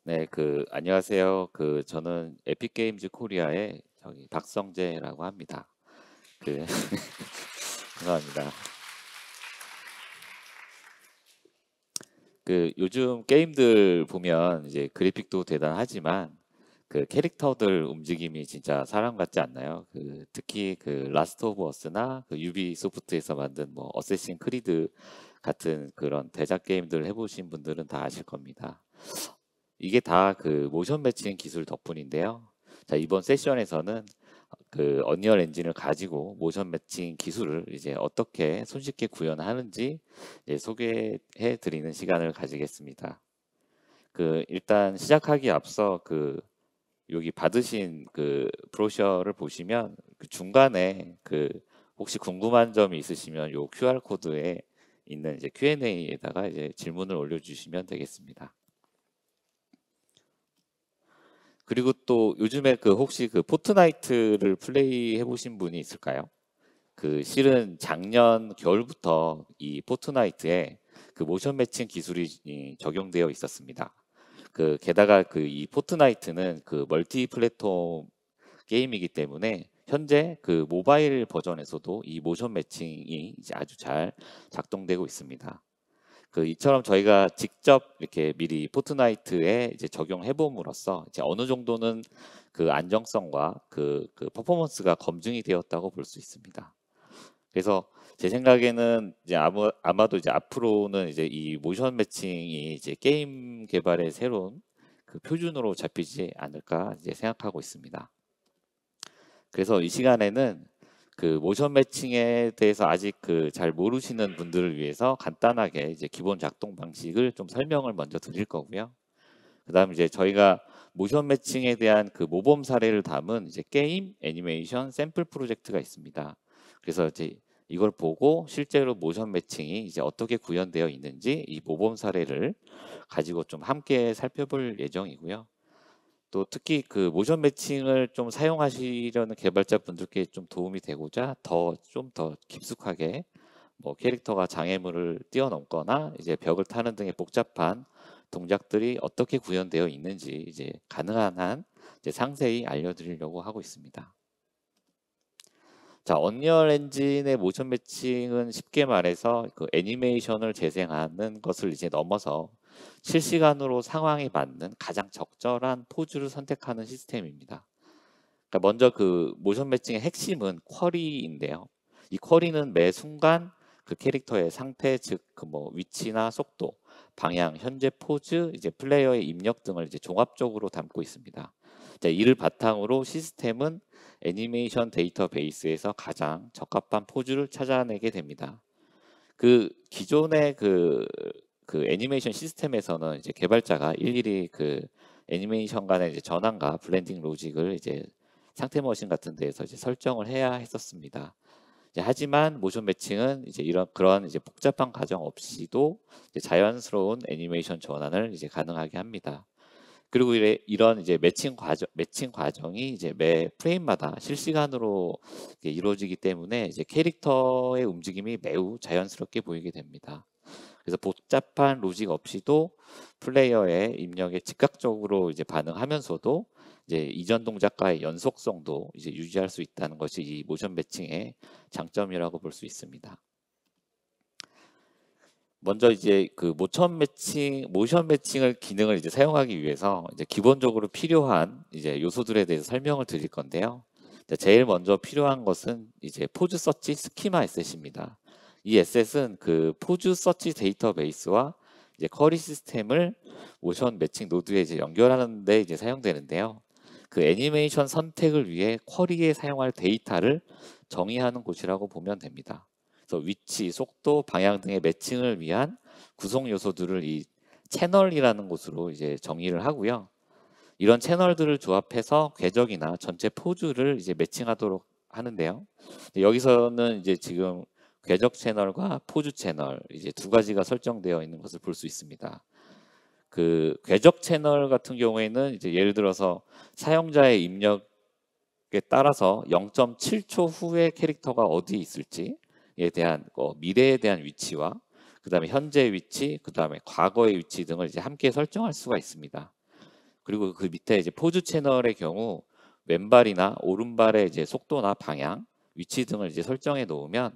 네, 안녕하세요. 저는 에픽게임즈 코리아의 박성재라고 합니다. 그 감사합니다. 요즘 게임들 보면 이제 그래픽도 대단하지만 캐릭터들 움직임이 진짜 사람 같지 않나요? 특히 라스트 오브 어스나 유비소프트에서 만든 뭐 어쌔신 크리드 같은 그런 대작 게임들 해보신 분들은 다 아실 겁니다. 이게 다 모션 매칭 기술 덕분인데요. 자, 이번 세션에서는 언리얼 엔진을 가지고 모션 매칭 기술을 이제 어떻게 손쉽게 구현하는지 이제 소개해 드리는 시간을 가지겠습니다. 일단 시작하기 앞서 여기 받으신 브로셔를 보시면 중간에 혹시 궁금한 점이 있으시면 요 QR 코드에 있는 이제 Q&A에다가 이제 질문을 올려주시면 되겠습니다. 그리고 또 요즘에 혹시 포트나이트를 플레이 해보신 분이 있을까요? 실은 작년 겨울부터 이 포트나이트에 모션 매칭 기술이 적용되어 있었습니다. 게다가 이 포트나이트는 멀티 플랫폼 게임이기 때문에 현재 모바일 버전에서도 이 모션 매칭이 이제 아주 잘 작동되고 있습니다. 이처럼 저희가 직접 이렇게 미리 포트나이트에 이제 적용해 봄으로써 이제 어느 정도는 안정성과 퍼포먼스가 검증이 되었다고 볼 수 있습니다. 그래서 제 생각에는 이제 아마도 이제 앞으로는 이제 이 모션 매칭이 이제 게임 개발의 새로운 표준으로 잡히지 않을까 이제 생각하고 있습니다. 그래서 이 시간에는 모션 매칭에 대해서 아직 잘 모르시는 분들을 위해서 간단하게 이제 기본 작동 방식을 좀 설명을 먼저 드릴 거고요. 그다음 이제 저희가 모션 매칭에 대한 모범 사례를 담은 이제 게임 애니메이션 샘플 프로젝트가 있습니다. 그래서 이제 이걸 보고 실제로 모션 매칭이 이제 어떻게 구현되어 있는지 이 모범 사례를 가지고 좀 함께 살펴볼 예정이고요. 또 특히 모션 매칭을 좀 사용하시려는 개발자분들께 좀 도움이 되고자 좀 더 깊숙하게 뭐 캐릭터가 장애물을 뛰어넘거나 이제 벽을 타는 등의 복잡한 동작들이 어떻게 구현되어 있는지 이제 가능한 한 이제 상세히 알려드리려고 하고 있습니다. 자, 언리얼 엔진의 모션 매칭은 쉽게 말해서 애니메이션을 재생하는 것을 이제 넘어서 실시간으로 상황에 맞는 가장 적절한 포즈를 선택하는 시스템입니다. 그러니까 먼저 모션 매칭의 핵심은 쿼리인데요. 이 쿼리는 매 순간 캐릭터의 상태, 즉 뭐 위치나 속도, 방향, 현재 포즈, 이제 플레이어의 입력 등을 이제 종합적으로 담고 있습니다. 자, 이를 바탕으로 시스템은 애니메이션 데이터베이스에서 가장 적합한 포즈를 찾아내게 됩니다. 기존의 애니메이션 시스템에서는 이제 개발자가 일일이 애니메이션 간의 이제 전환과 블렌딩 로직을 이제 상태 머신 같은 데에서 이제 설정을 해야 했었습니다. 하지만 모션 매칭은 이제 그런 이제 복잡한 과정 없이도 이제 자연스러운 애니메이션 전환을 이제 가능하게 합니다. 그리고 이런 이제 매칭 과정이 이제 매 프레임마다 실시간으로 이루어지기 때문에 이제 캐릭터의 움직임이 매우 자연스럽게 보이게 됩니다. 그래서 복잡한 로직 없이도 플레이어의 입력에 즉각적으로 이제 반응하면서도 이제 이전 동작과의 연속성도 이제 유지할 수 있다는 것이 이 모션 매칭의 장점이라고 볼 수 있습니다. 먼저 이제 모션 매칭을 기능을 이제 사용하기 위해서 이제 기본적으로 필요한 이제 요소들에 대해서 설명을 드릴 건데요. 제일 먼저 필요한 것은 이제 포즈 서치 스키마 에셋입니다. 이 에셋은 포즈 서치 데이터베이스와 이제 쿼리 시스템을 모션 매칭 노드에 이제 연결하는 데 이제 사용되는데요. 애니메이션 선택을 위해 쿼리에 사용할 데이터를 정의하는 곳이라고 보면 됩니다. 그래서 위치, 속도, 방향 등의 매칭을 위한 구성 요소들을 이 채널이라는 곳으로 이제 정의를 하고요. 이런 채널들을 조합해서 궤적이나 전체 포즈를 이제 매칭하도록 하는데요. 여기서는 이제 지금 궤적 채널과 포즈 채널 이제 두 가지가 설정되어 있는 것을 볼 수 있습니다. 궤적 채널 같은 경우에는 이제 예를 들어서 사용자의 입력에 따라서 0.7초 후에 캐릭터가 어디에 있을지에 대한 미래에 대한 위치와 그다음에 현재 위치, 그다음에 과거의 위치 등을 이제 함께 설정할 수가 있습니다. 그리고 그 밑에 이제 포즈 채널의 경우 왼발이나 오른발의 이제 속도나 방향, 위치 등을 이제 설정해 놓으면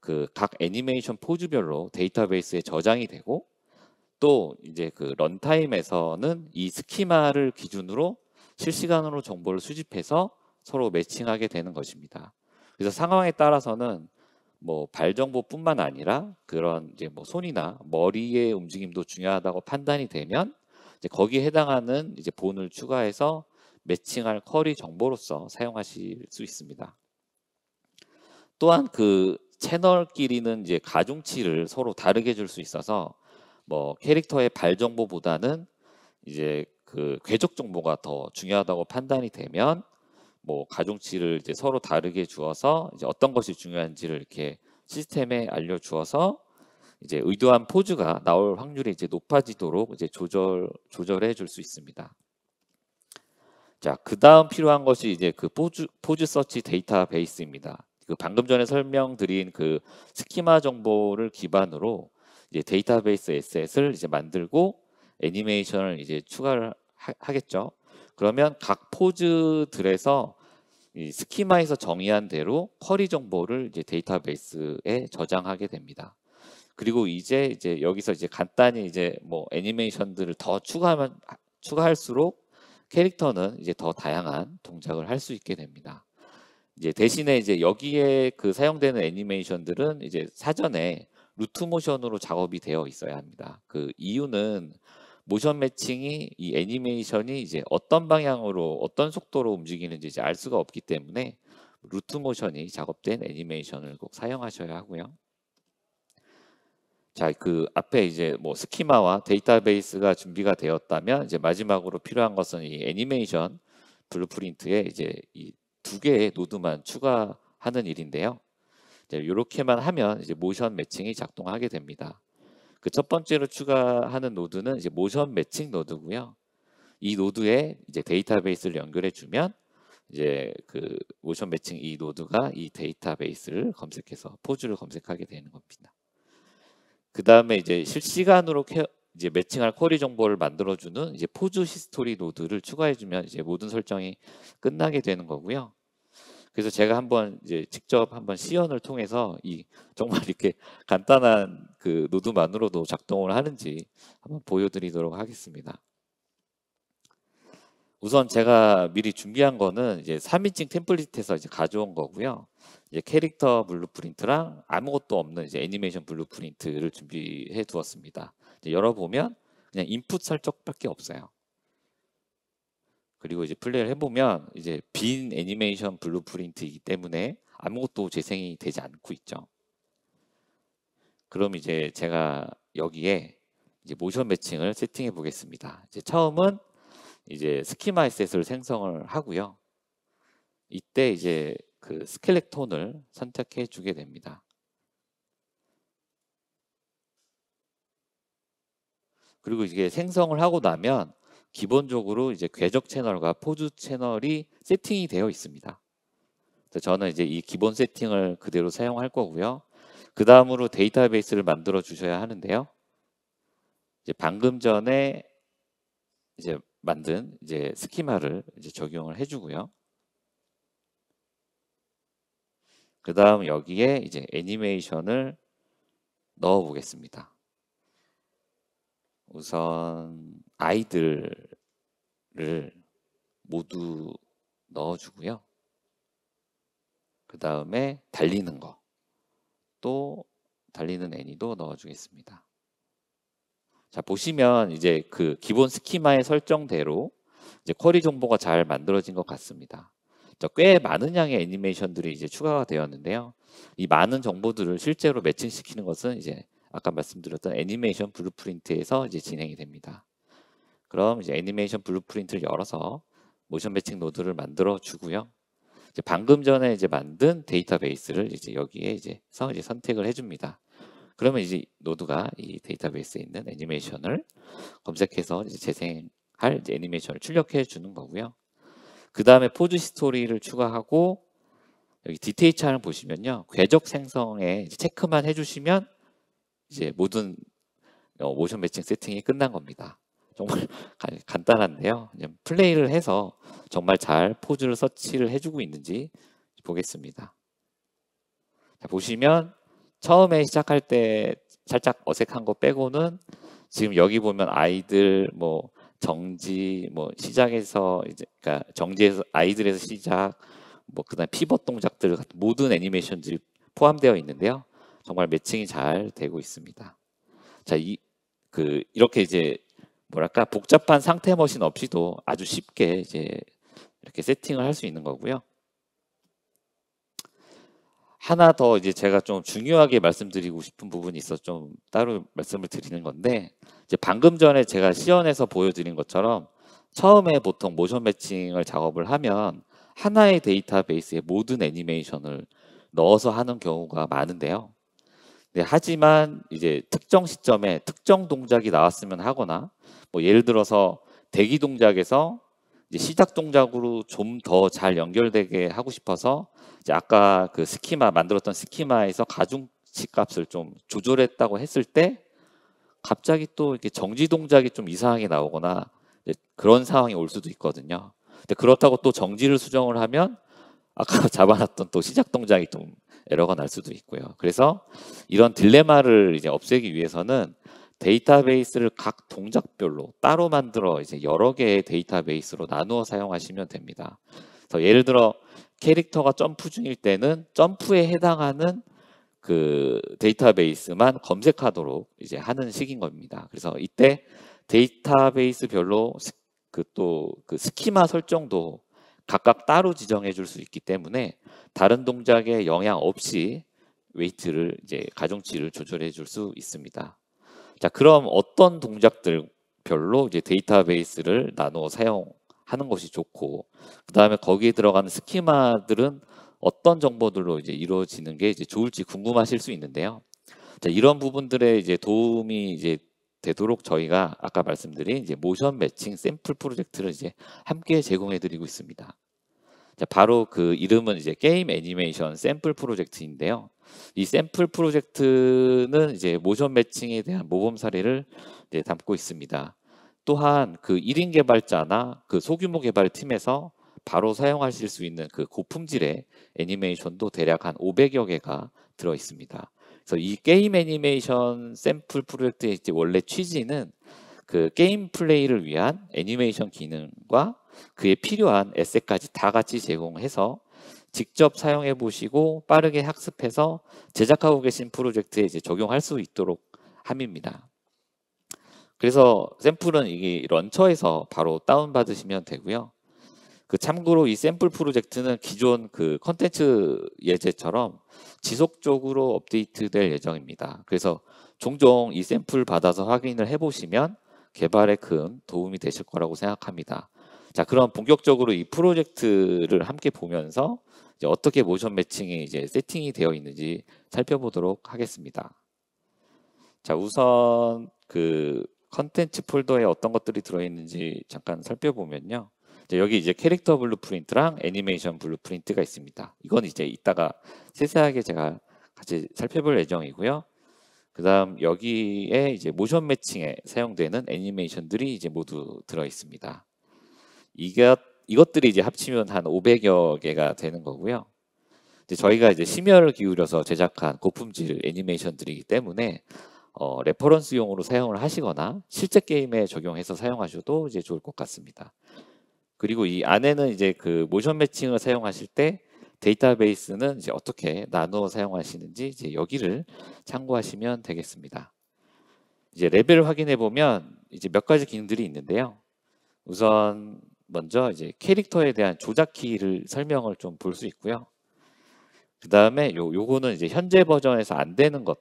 그 각 애니메이션 포즈별로 데이터베이스에 저장이 되고, 또 이제 그 런타임에서는 이 스키마를 기준으로 실시간으로 정보를 수집해서 서로 매칭하게 되는 것입니다. 그래서 상황에 따라서는 뭐 발 정보뿐만 아니라 그런 이제 뭐 손이나 머리의 움직임도 중요하다고 판단이 되면 이제 거기에 해당하는 이제 본을 추가해서 매칭할 쿼리 정보로서 사용하실 수 있습니다. 또한 그 채널끼리는 이제 가중치를 서로 다르게 줄 수 있어서 뭐 캐릭터의 발 정보보다는 이제 그 궤적 정보가 더 중요하다고 판단이 되면 뭐 가중치를 이제 서로 다르게 주어서 이제 어떤 것이 중요한지를 이렇게 시스템에 알려주어서 이제 의도한 포즈가 나올 확률이 이제 높아지도록 이제 조절해 줄 수 있습니다. 자, 그 다음 필요한 것이 이제 그 포즈 서치 데이터베이스입니다. 그 방금 전에 설명드린 그 스키마 정보를 기반으로 이제 데이터베이스 에셋을 이제 만들고 애니메이션을 이제 추가를 하겠죠. 그러면 각 포즈들에서 이 스키마에서 정의한 대로 쿼리 정보를 이제 데이터베이스에 저장하게 됩니다. 그리고 이제 여기서 이제 간단히 이제 뭐 애니메이션들을 더 추가할수록 캐릭터는 이제 더 다양한 동작을 할 수 있게 됩니다. 이제 대신에 이제 여기에 그 사용되는 애니메이션들은 이제 사전에 루트 모션으로 작업이 되어 있어야 합니다. 그 이유는 모션 매칭이 이 애니메이션이 이제 어떤 방향으로 어떤 속도로 움직이는지 이제 알 수가 없기 때문에 루트 모션이 작업된 애니메이션을 꼭 사용하셔야 하고요. 자, 그 앞에 이제 뭐 스키마와 데이터베이스가 준비가 되었다면 이제 마지막으로 필요한 것은 이 애니메이션 블루프린트에 이제 이 두 개의 노드만 추가하는 일인데요. 이렇게만 하면 이제 모션 매칭이 작동하게 됩니다. 그 첫 번째로 추가하는 노드는 이제 모션 매칭 노드고요. 이 노드에 이제 데이터베이스를 연결해 주면 이제 그 모션 매칭 이 노드가 이 데이터베이스를 검색해서 포즈를 검색하게 되는 겁니다. 그 다음에 이제 실시간으로 이제 매칭할 쿼리 정보를 만들어주는 이제 포즈 히스토리 노드를 추가해주면 이제 모든 설정이 끝나게 되는 거고요. 그래서 제가 한번 이제 직접 한번 시연을 통해서 이 정말 이렇게 간단한 그 노드만으로도 작동을 하는지 한번 보여드리도록 하겠습니다. 우선 제가 미리 준비한 거는 이제 3인칭 템플릿에서 이제 가져온 거고요. 이제 캐릭터 블루프린트랑 아무것도 없는 이제 애니메이션 블루프린트를 준비해 두었습니다. 이제 열어보면 그냥 인풋 설정밖에 없어요. 그리고 이제 플레이를 해보면 이제 빈 애니메이션 블루프린트이기 때문에 아무것도 재생이 되지 않고 있죠. 그럼 이제 제가 여기에 이제 모션 매칭을 세팅해 보겠습니다. 이제 처음은 이제 스키마 에셋을 생성을 하고요. 이때 이제 그 스켈레톤을 선택해 주게 됩니다. 그리고 이게 생성을 하고 나면 기본적으로 이제 궤적 채널과 포즈 채널이 세팅이 되어 있습니다. 그래서 저는 이제 이 기본 세팅을 그대로 사용할 거고요. 그 다음으로 데이터베이스를 만들어 주셔야 하는데요. 이제 방금 전에 이제 만든 이제 스키마를 이제 적용을 해주고요. 그 다음 여기에 이제 애니메이션을 넣어 보겠습니다. 우선 아이들을 모두 넣어주고요. 그 다음에 달리는 거, 또 달리는 애니도 넣어주겠습니다. 자, 보시면 이제 그 기본 스키마의 설정대로 이제 쿼리 정보가 잘 만들어진 것 같습니다. 꽤 많은 양의 애니메이션들이 이제 추가가 되었는데요. 이 많은 정보들을 실제로 매칭시키는 것은 이제 아까 말씀드렸던 애니메이션 블루프린트에서 이제 진행이 됩니다. 그럼 이제 애니메이션 블루프린트를 열어서 모션 매칭 노드를 만들어 주고요. 이제 방금 전에 이제 만든 데이터베이스를 이제 여기에 이제 선택을 해줍니다. 그러면 이제 노드가 이 데이터베이스에 있는 애니메이션을 검색해서 이제 재생할 이제 애니메이션을 출력해 주는 거고요. 그 다음에 포즈 히스토리를 추가하고 여기 디테일 창을 보시면요, 궤적 생성에 이제 체크만 해주시면 이제 모든 모션 매칭 세팅이 끝난 겁니다. 정말 간단한데요. 그냥 플레이를 해서 정말 잘 포즈를 서치를 해주고 있는지 보겠습니다. 자, 보시면 처음에 시작할 때 살짝 어색한 거 빼고는 지금 여기 보면 아이들 뭐 정지 뭐 시작에서 이제 그러니까 정지에서 아이들에서 시작 뭐 그다음 피벗 동작들 같은 모든 애니메이션들이 포함되어 있는데요. 정말 매칭이 잘 되고 있습니다. 자, 이렇게 이제 뭐랄까 복잡한 상태 머신 없이도 아주 쉽게 이제 이렇게 세팅을 할 수 있는 거고요. 하나 더 이제 제가 좀 중요하게 말씀드리고 싶은 부분이 있어서 좀 따로 말씀을 드리는 건데, 이제 방금 전에 제가 시연해서 보여드린 것처럼 처음에 보통 모션 매칭을 작업을 하면 하나의 데이터베이스에 모든 애니메이션을 넣어서 하는 경우가 많은데요. 네, 하지만 이제 특정 시점에 특정 동작이 나왔으면 하거나 뭐 예를 들어서 대기 동작에서 이제 시작 동작으로 좀 더 잘 연결되게 하고 싶어서 이제 아까 그 스키마 만들었던 스키마에서 가중치 값을 좀 조절했다고 했을 때 갑자기 또 이렇게 정지 동작이 좀 이상하게 나오거나 그런 상황이 올 수도 있거든요. 근데 그렇다고 또 정지를 수정을 하면 아까 잡아놨던 또 시작 동작이 좀 에러가 날 수도 있고요. 그래서 이런 딜레마를 이제 없애기 위해서는 데이터베이스를 각 동작별로 따로 만들어 이제 여러 개의 데이터베이스로 나누어 사용하시면 됩니다. 그래서 예를 들어 캐릭터가 점프 중일 때는 점프에 해당하는 그 데이터베이스만 검색하도록 이제 하는 식인 겁니다. 그래서 이때 데이터베이스별로 그 스키마 설정도 각각 따로 지정해 줄 수 있기 때문에 다른 동작에 영향 없이 웨이트를 이제 가중치를 조절해 줄 수 있습니다. 자, 그럼 어떤 동작들 별로 이제 데이터베이스를 나누어 사용하는 것이 좋고, 그다음에 거기에 들어가는 스키마들은 어떤 정보들로 이제 이루어지는 게 이제 좋을지 궁금하실 수 있는데요. 자, 이런 부분들에 이제 도움이 이제 되도록 저희가 아까 말씀드린 이제 모션 매칭 샘플 프로젝트를 이제 함께 제공해 드리고 있습니다. 자, 바로 그 이름은 이제 게임 애니메이션 샘플 프로젝트인데요. 이 샘플 프로젝트는 이제 모션 매칭에 대한 모범 사례를 이제 담고 있습니다. 또한 그 1인 개발자나 그 소규모 개발 팀에서 바로 사용하실 수 있는 그 고품질의 애니메이션도 대략 한 500여 개가 들어 있습니다. 그래서 이 게임 애니메이션 샘플 프로젝트의 이제 원래 취지는 그 게임 플레이를 위한 애니메이션 기능과 그에 필요한 에셋까지 다 같이 제공해서 직접 사용해 보시고 빠르게 학습해서 제작하고 계신 프로젝트에 이제 적용할 수 있도록 함입니다. 그래서 샘플은 이게 런처에서 바로 다운 받으시면 되고요. 그 참고로 이 샘플 프로젝트는 기존 그 컨텐츠 예제처럼 지속적으로 업데이트될 예정입니다. 그래서 종종 이 샘플 받아서 확인을 해보시면 개발에 큰 도움이 되실 거라고 생각합니다. 자, 그럼 본격적으로 이 프로젝트를 함께 보면서 이제 어떻게 모션 매칭이 이제 세팅이 되어 있는지 살펴보도록 하겠습니다. 자, 우선 그 컨텐츠 폴더에 어떤 것들이 들어있는지 잠깐 살펴보면요. 여기 이제 캐릭터 블루프린트랑 애니메이션 블루프린트가 있습니다. 이건 이제 이따가 세세하게 제가 같이 살펴볼 예정이고요. 그다음 여기에 이제 모션 매칭에 사용되는 애니메이션들이 이제 모두 들어 있습니다. 이것들이 이제 합치면 한 500여 개가 되는 거고요. 이제 저희가 이제 심혈을 기울여서 제작한 고품질 애니메이션들이기 때문에 레퍼런스용으로 사용을 하시거나 실제 게임에 적용해서 사용하셔도 이제 좋을 것 같습니다. 그리고 이 안에는 이제 그 모션 매칭을 사용하실 때 데이터베이스는 이제 어떻게 나누어 사용하시는지 이제 여기를 참고하시면 되겠습니다. 이제 레벨 확인해 보면 이제 몇 가지 기능들이 있는데요. 우선 먼저 이제 캐릭터에 대한 조작 키를 설명을 좀 볼 수 있고요. 그 다음에 요거는 이제 현재 버전에서 안 되는 것,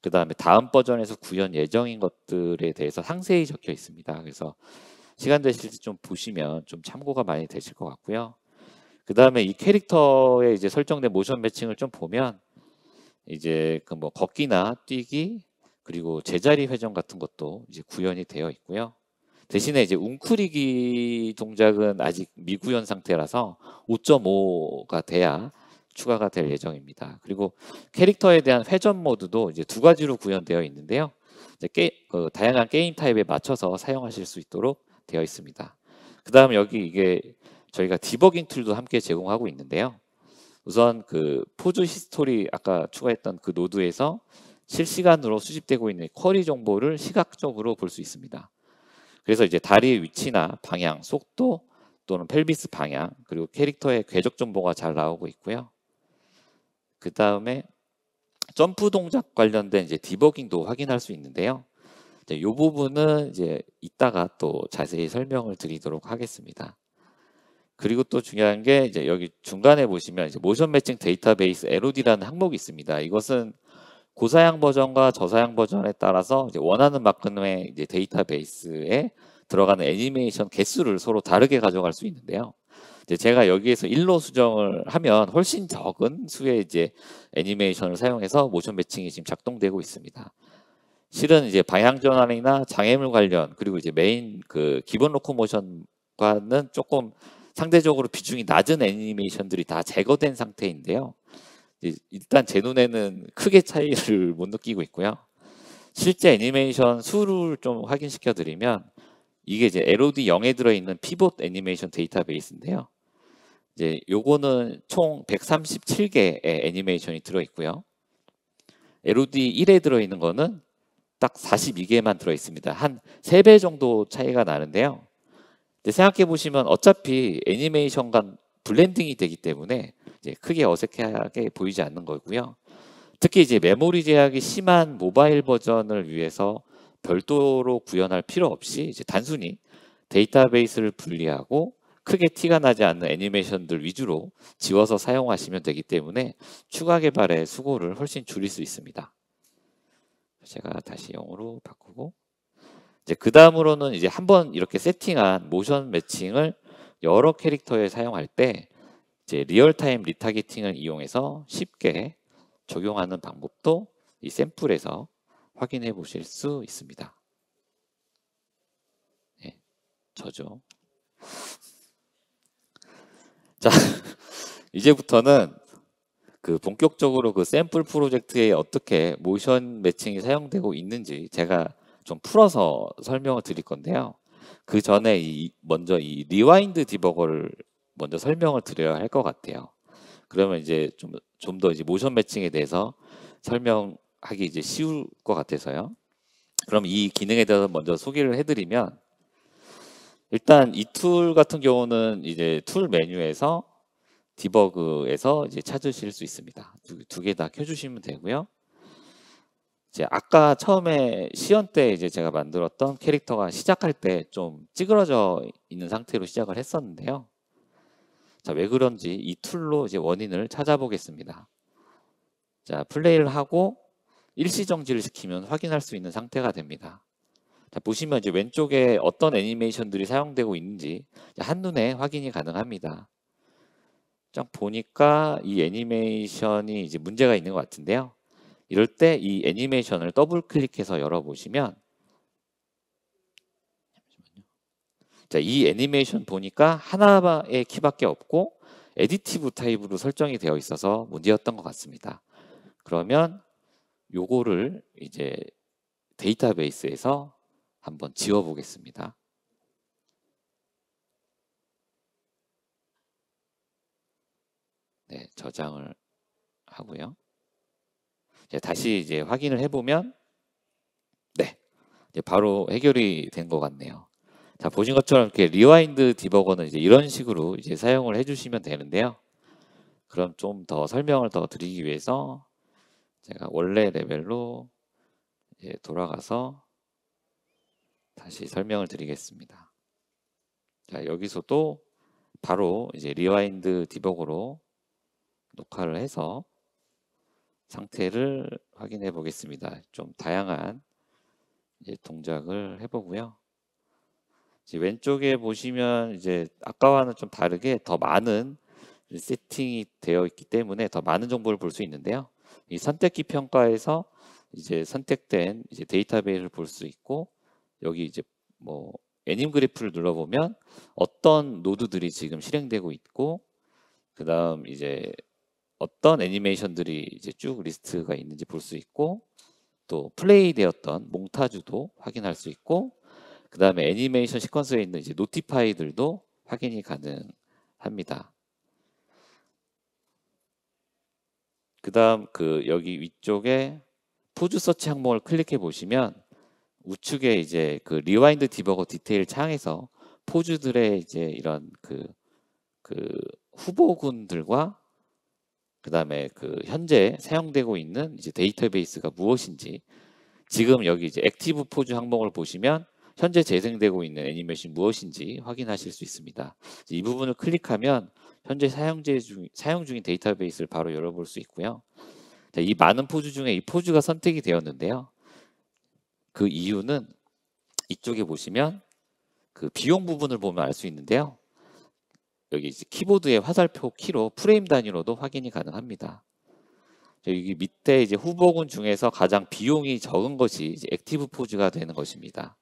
그 다음에 다음 버전에서 구현 예정인 것들에 대해서 상세히 적혀 있습니다. 그래서 시간 되실 때 좀 보시면 좀 참고가 많이 되실 것 같고요. 그 다음에 이 캐릭터에 이제 설정된 모션 매칭을 좀 보면 이제 그 뭐 걷기나 뛰기 그리고 제자리 회전 같은 것도 이제 구현이 되어 있고요. 대신에 이제 웅크리기 동작은 아직 미구현 상태라서 5.5가 돼야 추가가 될 예정입니다. 그리고 캐릭터에 대한 회전 모드도 이제 두 가지로 구현되어 있는데요. 이제 다양한 게임 타입에 맞춰서 사용하실 수 있도록 되어 있습니다. 그 다음 여기 이게 저희가 디버깅 툴도 함께 제공하고 있는데요. 우선 그 포즈 히스토리 아까 추가했던 그 노드에서 실시간으로 수집되고 있는 쿼리 정보를 시각적으로 볼 수 있습니다. 그래서 이제 다리의 위치나 방향, 속도 또는 펠비스 방향 그리고 캐릭터의 궤적 정보가 잘 나오고 있고요. 그 다음에 점프 동작 관련된 이제 디버깅도 확인할 수 있는데요. 이 부분은 이제 이따가 또 자세히 설명을 드리도록 하겠습니다. 그리고 또 중요한 게 이제 여기 중간에 보시면 이제 모션 매칭 데이터베이스 LOD라는 항목이 있습니다. 이것은 고사양 버전과 저사양 버전에 따라서 이제 원하는 만큼의 이제 데이터베이스에 들어가는 애니메이션 개수를 서로 다르게 가져갈 수 있는데요. 이제 제가 여기에서 1로 수정을 하면 훨씬 적은 수의 이제 애니메이션을 사용해서 모션 매칭이 지금 작동되고 있습니다. 실은 이제 방향 전환이나 장애물 관련 그리고 이제 메인 그 기본 로코모션과는 조금 상대적으로 비중이 낮은 애니메이션들이 다 제거된 상태인데요. 일단 제 눈에는 크게 차이를 못 느끼고 있고요. 실제 애니메이션 수를 좀 확인시켜 드리면 이게 이제 LOD 0에 들어있는 피봇 애니메이션 데이터베이스인데요. 이제 요거는 총 137개의 애니메이션이 들어있고요. LOD 1에 들어있는 거는 딱 42개만 들어있습니다. 한 3배 정도 차이가 나는데요. 생각해 보시면 어차피 애니메이션 간 블렌딩이 되기 때문에 이제 크게 어색하게 보이지 않는 거고요. 특히 이제 메모리 제약이 심한 모바일 버전을 위해서 별도로 구현할 필요 없이 이제 단순히 데이터베이스를 분리하고 크게 티가 나지 않는 애니메이션들 위주로 지워서 사용하시면 되기 때문에 추가 개발의 수고를 훨씬 줄일 수 있습니다. 제가 다시 0으로 바꾸고 이제 그 다음으로는 이제 한번 이렇게 세팅한 모션 매칭을 여러 캐릭터에 사용할 때 이제 리얼타임 리타겟팅을 이용해서 쉽게 적용하는 방법도 이 샘플에서 확인해 보실 수 있습니다. 네, 저죠. 자, 이제부터는 그 본격적으로 그 샘플 프로젝트에 어떻게 모션 매칭이 사용되고 있는지 제가 좀 풀어서 설명을 드릴 건데요. 그 전에 먼저 이 리와인드 디버거를 먼저 설명을 드려야 할 것 같아요. 그러면 이제 좀 더 이제 모션 매칭에 대해서 설명하기 이제 쉬울 것 같아서요. 그럼 이 기능에 대해서 먼저 소개를 해드리면 일단 이 툴 같은 경우는 이제 툴 메뉴에서 디버그에서 이제 찾으실 수 있습니다. 두 개 다 켜주시면 되고요. 이제 아까 처음에 시연 때 이제 제가 만들었던 캐릭터가 시작할 때 좀 찌그러져 있는 상태로 시작을 했었는데요. 자, 왜 그런지 이 툴로 이제 원인을 찾아보겠습니다. 자, 플레이를 하고 일시 정지를 시키면 확인할 수 있는 상태가 됩니다. 자, 보시면 이제 왼쪽에 어떤 애니메이션들이 사용되고 있는지 한눈에 확인이 가능합니다. 쫙 보니까 이 애니메이션이 이제 문제가 있는 것 같은데요. 이럴 때 이 애니메이션을 더블 클릭해서 열어보시면 자, 이 애니메이션 보니까 하나의 키밖에 없고 에디티브 타입으로 설정이 되어 있어서 문제였던 것 같습니다. 그러면 요거를 이제 데이터베이스에서 한번 지워 보겠습니다. 네, 저장을 하고요. 다시 이제 확인을 해보면 네, 이제 바로 해결이 된 것 같네요. 자, 보신 것처럼 이렇게 리와인드 디버거는 이제 이런 식으로 이제 사용을 해주시면 되는데요. 그럼 좀 더 설명을 더 드리기 위해서 제가 원래 레벨로 이제 돌아가서 다시 설명을 드리겠습니다. 자, 여기서도 바로 이제 리와인드 디버거로 녹화를 해서 상태를 확인해 보겠습니다. 좀 다양한 이제 동작을 해보고요. 이제 왼쪽에 보시면 이제 아까와는 좀 다르게 더 많은 세팅이 되어 있기 때문에 더 많은 정보를 볼 수 있는데요. 이 선택기 평가에서 이제 선택된 이제 데이터베이스를 볼 수 있고 여기 이제 뭐 애님 그래프를 눌러보면 어떤 노드들이 지금 실행되고 있고 그 다음 이제 어떤 애니메이션들이 이제 쭉 리스트가 있는지 볼 수 있고 또 플레이되었던 몽타주도 확인할 수 있고, 그 다음에 애니메이션 시퀀스에 있는 이제 노티파이들도 확인이 가능합니다. 그 다음 여기 위쪽에 포즈 서치 항목을 클릭해 보시면 우측에 이제 리와인드 디버거 디테일 창에서 포즈들의 이제 이런 후보군들과 그 다음에 현재 사용되고 있는 이제 데이터베이스가 무엇인지, 지금 여기 이제 액티브 포즈 항목을 보시면 현재 재생되고 있는 애니메이션이 무엇인지 확인하실 수 있습니다. 이 부분을 클릭하면 현재 사용 중인 데이터베이스를 바로 열어볼 수 있고요. 자, 이 많은 포즈 중에 이 포즈가 선택이 되었는데요. 그 이유는 이쪽에 보시면 비용 부분을 보면 알 수 있는데요. 여기 이제 키보드의 화살표 키로 프레임 단위로도 확인이 가능합니다. 여기 밑에 이제 후보군 중에서 가장 비용이 적은 것이 이제 액티브 포즈가 되는 것입니다.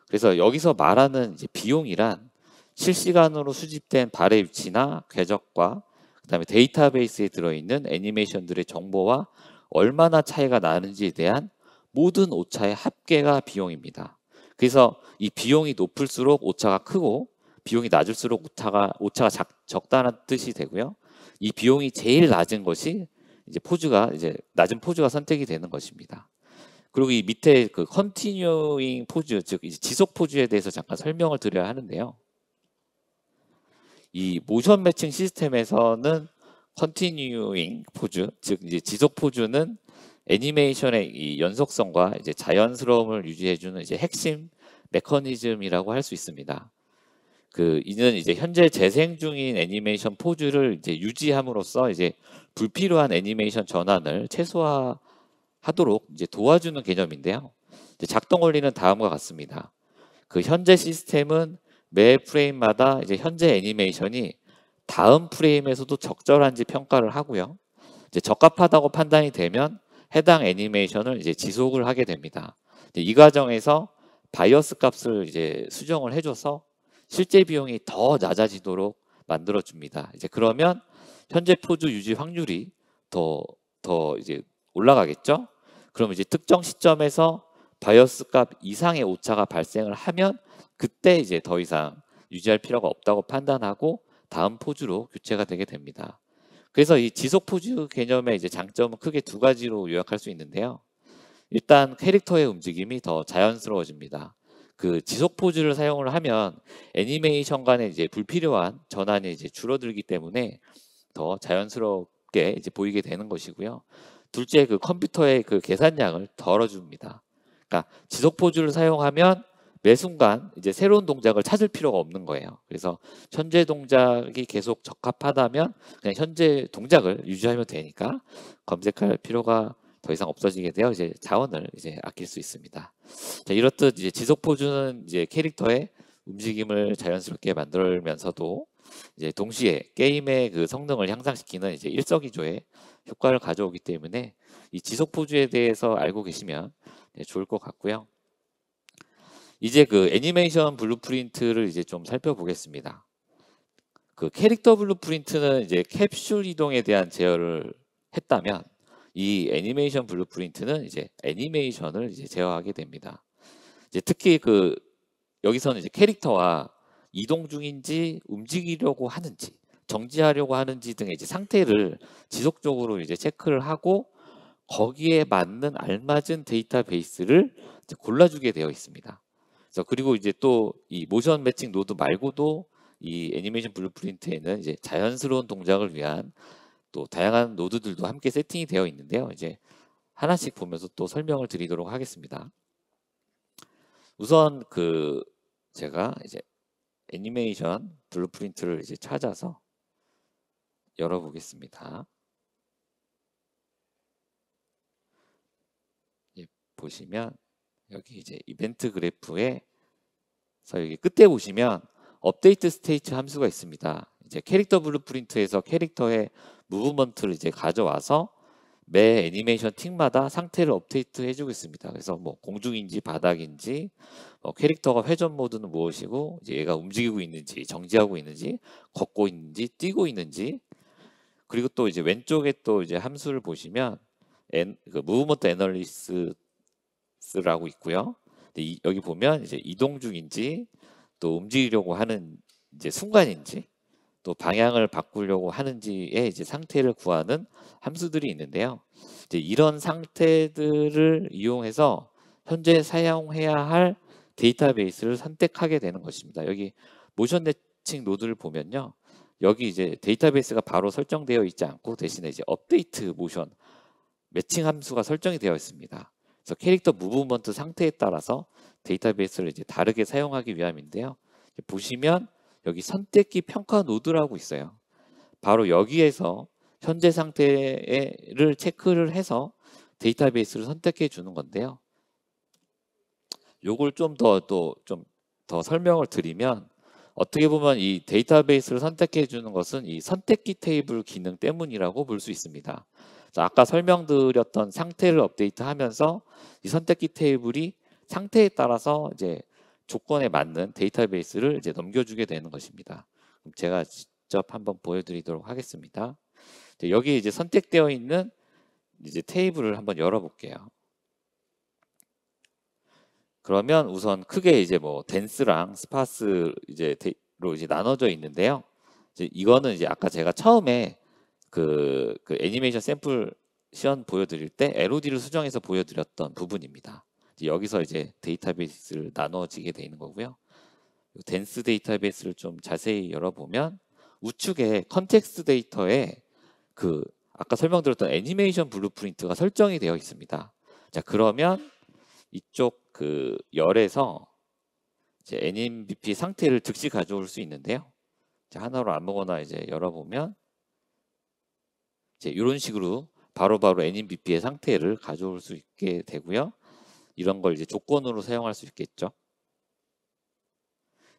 그래서 여기서 말하는 이제 비용이란 실시간으로 수집된 발의 위치나 궤적과 그다음에 데이터베이스에 들어있는 애니메이션들의 정보와 얼마나 차이가 나는지에 대한 모든 오차의 합계가 비용입니다. 그래서 이 비용이 높을수록 오차가 크고 비용이 낮을수록 오차가 적다는 뜻이 되고요. 이 비용이 제일 낮은 것이 이제 낮은 포즈가 선택이 되는 것입니다. 그리고 이 밑에 컨티뉴잉 포즈, 즉 이제 지속 포즈에 대해서 잠깐 설명을 드려야 하는데요. 이 모션 매칭 시스템에서는 컨티뉴잉 포즈, 즉 이제 지속 포즈는 애니메이션의 이 연속성과 이제 자연스러움을 유지해주는 이제 핵심 메커니즘이라고 할 수 있습니다. 이는 이제 현재 재생 중인 애니메이션 포즈를 이제 유지함으로써 이제 불필요한 애니메이션 전환을 최소화하도록 이제 도와주는 개념인데요. 이제 작동 원리는 다음과 같습니다. 현재 시스템은 매 프레임마다 이제 현재 애니메이션이 다음 프레임에서도 적절한지 평가를 하고요. 이제 적합하다고 판단이 되면 해당 애니메이션을 이제 지속을 하게 됩니다. 이 과정에서 바이어스 값을 이제 수정을 해줘서 실제 비용이 더 낮아지도록 만들어 줍니다. 이제 그러면 현재 포즈 유지 확률이 더 이제 올라가겠죠? 그럼 이제 특정 시점에서 바이어스 값 이상의 오차가 발생을 하면 그때 이제 더 이상 유지할 필요가 없다고 판단하고 다음 포즈로 교체가 되게 됩니다. 그래서 이 지속 포즈 개념의 이제 장점은 크게 두 가지로 요약할 수 있는데요. 일단 캐릭터의 움직임이 더 자연스러워집니다. 지속 포즈를 사용을 하면 애니메이션 간의 이제 불필요한 전환이 이제 줄어들기 때문에 더 자연스럽게 이제 보이게 되는 것이고요. 둘째, 컴퓨터의 계산량을 덜어줍니다. 그러니까 지속 포즈를 사용하면 매 순간 이제 새로운 동작을 찾을 필요가 없는 거예요. 그래서 현재 동작이 계속 적합하다면 그냥 현재 동작을 유지하면 되니까 검색할 필요가 더 이상 없어지게 되어 이제 자원을 이제 아낄 수 있습니다. 자, 이렇듯 이제 지속 포즈는 이제 캐릭터의 움직임을 자연스럽게 만들면서도 이제 동시에 게임의 성능을 향상시키는 이제 일석이조의 효과를 가져오기 때문에 이 지속 포즈에 대해서 알고 계시면 좋을 것 같고요. 이제 애니메이션 블루프린트를 이제 좀 살펴보겠습니다. 캐릭터 블루프린트는 이제 캡슐 이동에 대한 제어를 했다면 이 애니메이션 블루프린트는 이제 애니메이션을 이제 제어하게 됩니다. 이제 특히 여기서는 이제 캐릭터와 이동 중인지 움직이려고 하는지 정지하려고 하는지 등의 이제 상태를 지속적으로 이제 체크를 하고 거기에 맞는 알맞은 데이터베이스를 이제 골라주게 되어 있습니다. 그래서 그리고 이제 또 이 모션 매칭 노드 말고도 이 애니메이션 블루프린트에는 이제 자연스러운 동작을 위한 또 다양한 노드들도 함께 세팅이 되어 있는데요. 이제 하나씩 보면서 또 설명을 드리도록 하겠습니다. 우선 제가 이제 애니메이션 블루프린트를 이제 찾아서 열어보겠습니다. 보시면 여기 이제 이벤트 그래프에서 여기 끝에 보시면 업데이트 스테이트 함수가 있습니다. 이제 캐릭터 블루프린트에서 캐릭터의 무브먼트를 이제 가져와서 매 애니메이션 틱마다 상태를 업데이트 해주고 있습니다. 그래서 뭐 공중인지 바닥인지 캐릭터가 회전 모드는 무엇이고 이제 얘가 움직이고 있는지 정지하고 있는지 걷고 있는지 뛰고 있는지, 그리고 또 이제 왼쪽에 또 이제 함수를 보시면 그 무브먼트 애널리시스라고 있고요. 여기 보면 이제 이동 중인지 또 움직이려고 하는 이제 순간인지 또 방향을 바꾸려고 하는지의 이제 상태를 구하는 함수들이 있는데요. 이제 이런 상태들을 이용해서 현재 사용해야 할 데이터베이스를 선택하게 되는 것입니다. 여기 모션 매칭 노드를 보면요. 여기 이제 데이터베이스가 바로 설정되어 있지 않고 대신에 이제 업데이트 모션 매칭 함수가 설정이 되어 있습니다. 그래서 캐릭터 무브먼트 상태에 따라서 데이터베이스를 이제 다르게 사용하기 위함인데요. 보시면 여기 선택기 평가 노드라고 있어요. 바로 여기에서 현재 상태를 체크를 해서 데이터베이스를 선택해 주는 건데요. 요걸 좀 더 설명을 드리면 어떻게 보면 이 데이터베이스를 선택해 주는 것은 이 선택기 테이블 기능 때문이라고 볼 수 있습니다. 자, 아까 설명드렸던 상태를 업데이트하면서 이 선택기 테이블이 상태에 따라서 이제 조건에 맞는 데이터베이스를 이제 넘겨주게 되는 것입니다. 그럼 제가 직접 한번 보여드리도록 하겠습니다. 여기 이제 선택되어 있는 이제 테이블을 한번 열어볼게요. 그러면 우선 크게 이제 뭐 댄스랑 스파스로 이제 나눠져 있는데요. 이거는 이제 아까 제가 처음에 그 애니메이션 샘플 시연 보여드릴 때 LOD를 수정해서 보여드렸던 부분입니다. 여기서 이제 데이터베이스를 나눠지게 되어 있는 거고요. 댄스 데이터베이스를 좀 자세히 열어보면 우측에 컨텍스트 데이터에 그 아까 설명드렸던 애니메이션 블루프린트가 설정이 되어 있습니다. 자, 그러면 이쪽 그 열에서 이제 NMBP 상태를 즉시 가져올 수 있는데요. 자, 하나로 아무거나 이제 열어보면 이제 이런 식으로 바로바로 NMBP의 상태를 가져올 수 있게 되고요. 이런 걸 이제 조건으로 사용할 수 있겠죠.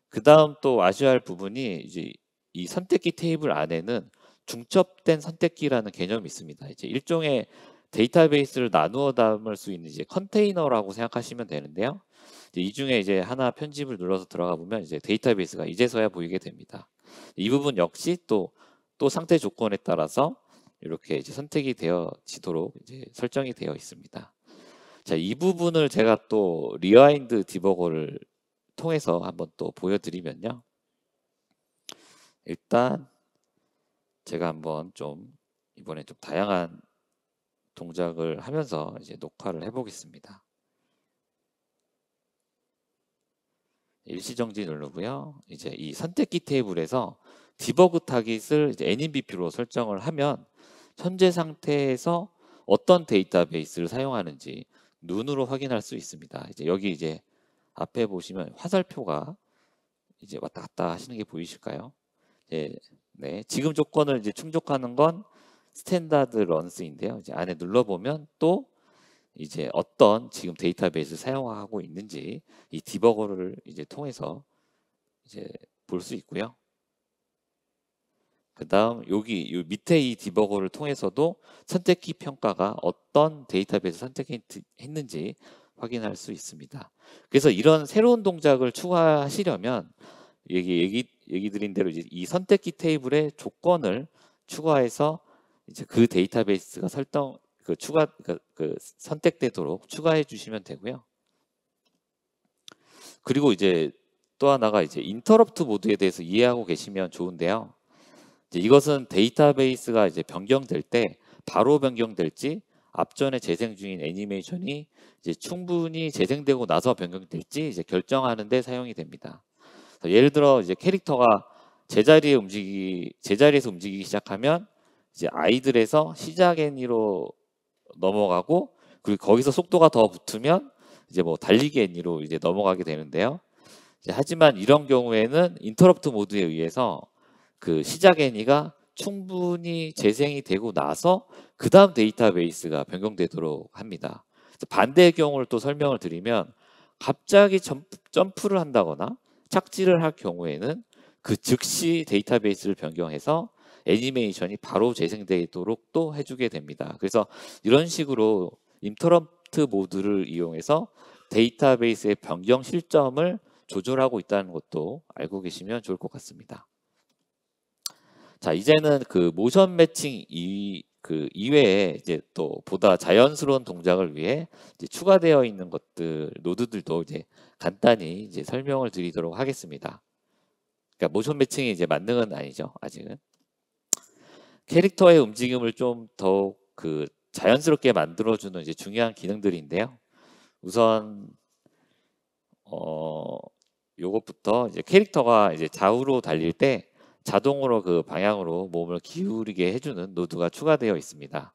그 다음 또 아셔야 할 부분이 이제 이 선택기 테이블 안에는 중첩된 선택기라는 개념이 있습니다. 이제 일종의 데이터베이스를 나누어 담을 수 있는 이제 컨테이너라고 생각하시면 되는데요. 이제 이 중에 이제 하나 편집을 눌러서 들어가 보면 이제 데이터베이스가 이제서야 보이게 됩니다. 이 부분 역시 또 상태 조건에 따라서 이렇게 이제 선택이 되어지도록 이제 설정이 되어 있습니다. 자, 이 부분을 제가 또 리와인드 디버거를 통해서 한번 또 보여드리면요. 일단 제가 한번 좀 이번에 좀 다양한 동작을 하면서 이제 녹화를 해보겠습니다. 일시정지 누르고요. 이제 이 선택기 테이블에서 디버그 타깃을 이제 NMBP로 설정을 하면 현재 상태에서 어떤 데이터베이스를 사용하는지 눈으로 확인할 수 있습니다. 이제 여기 이제 앞에 보시면 화살표가 이제 왔다 갔다 하시는 게 보이실까요? 네, 지금 조건을 이제 충족하는 건 스탠다드 런스인데요. 이제 안에 눌러보면 또 이제 어떤 지금 데이터베이스 사용하고 있는지 이 디버거를 이제 통해서 이제 볼 수 있고요. 그 다음 여기 요 밑에 이 디버거를 통해서도 선택키 평가가 어떤 데이터베이스 선택했는지 확인할 수 있습니다. 그래서 이런 새로운 동작을 추가하시려면 얘기 드린 대로 이제 이 선택키 테이블의 조건을 추가해서 이제 그 데이터베이스가 선택되도록 추가해 주시면 되고요. 그리고 이제 또 하나가 이제 인터럽트 모드에 대해서 이해하고 계시면 좋은데요. 이제 이것은 데이터베이스가 이제 변경될 때 바로 변경될지 앞전에 재생 중인 애니메이션이 이제 충분히 재생되고 나서 변경될지 이제 결정하는 데 사용이 됩니다. 예를 들어 이제 캐릭터가 제자리에서 움직이기 시작하면 이제 아이들에서 시작 애니로 넘어가고 그리고 거기서 속도가 더 붙으면 이제 뭐 달리기 애니로 이제 넘어가게 되는데요. 하지만 이런 경우에는 인터럽트 모드에 의해서 그 시작 애니가 충분히 재생이 되고 나서 그 다음 데이터베이스가 변경되도록 합니다. 반대의 경우를 또 설명을 드리면 갑자기 점프를 한다거나 착지를 할 경우에는 그 즉시 데이터베이스를 변경해서 애니메이션이 바로 재생되도록 또 해주게 됩니다. 그래서 이런 식으로 인터럽트 모드를 이용해서 데이터베이스의 변경 실점을 조절하고 있다는 것도 알고 계시면 좋을 것 같습니다. 자, 이제는 그 모션 매칭 그 이외에 이제 또 보다 자연스러운 동작을 위해 이제 추가되어 있는 것들 노드들도 이제 간단히 이제 설명을 드리도록 하겠습니다. 그러니까 모션 매칭이 이제 만능은 아니죠, 아직은. 캐릭터의 움직임을 좀 더욱 그 자연스럽게 만들어주는 이제 중요한 기능들인데요. 우선 요것부터 이제 캐릭터가 이제 좌우로 달릴 때 자동으로 그 방향으로 몸을 기울이게 해주는 노드가 추가되어 있습니다.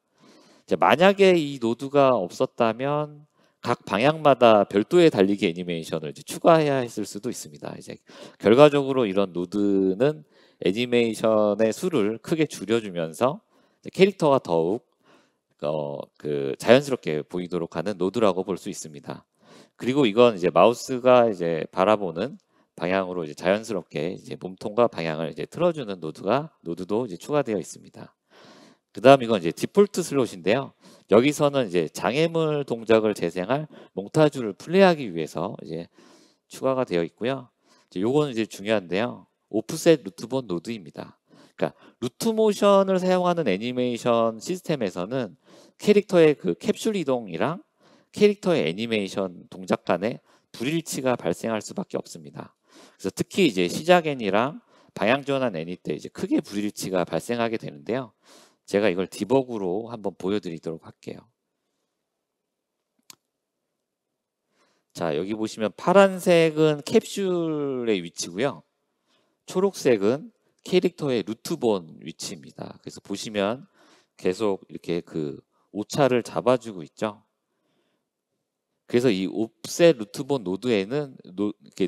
이제 만약에 이 노드가 없었다면 각 방향마다 별도의 달리기 애니메이션을 이제 추가해야 했을 수도 있습니다. 이제 결과적으로 이런 노드는 애니메이션의 수를 크게 줄여주면서 이제 캐릭터가 더욱 그 자연스럽게 보이도록 하는 노드라고 볼 수 있습니다. 그리고 이건 이제 마우스가 이제 바라보는 방향으로 이제 자연스럽게 이제 몸통과 방향을 이제 틀어주는 노드도 이제 추가되어 있습니다. 그다음 이건 이제 디폴트 슬롯인데요. 여기서는 이제 장애물 동작을 재생할 몽타주를 플레이하기 위해서 이제 추가가 되어 있고요. 요거는 이제 중요한데요. 오프셋 루트본 노드입니다. 그러니까 루트 모션을 사용하는 애니메이션 시스템에서는 캐릭터의 그 캡슐 이동이랑 캐릭터의 애니메이션 동작 간에 불일치가 발생할 수밖에 없습니다. 그래서 특히 이제 시작 애니랑 방향 전환 애니 때 이제 크게 불일치가 발생하게 되는데요. 제가 이걸 디버그로 한번 보여드리도록 할게요. 자, 여기 보시면 파란색은 캡슐의 위치고요. 초록색은 캐릭터의 루트본 위치입니다. 그래서 보시면 계속 이렇게 그 오차를 잡아주고 있죠. 그래서 이 옵셋 루트본 노드에는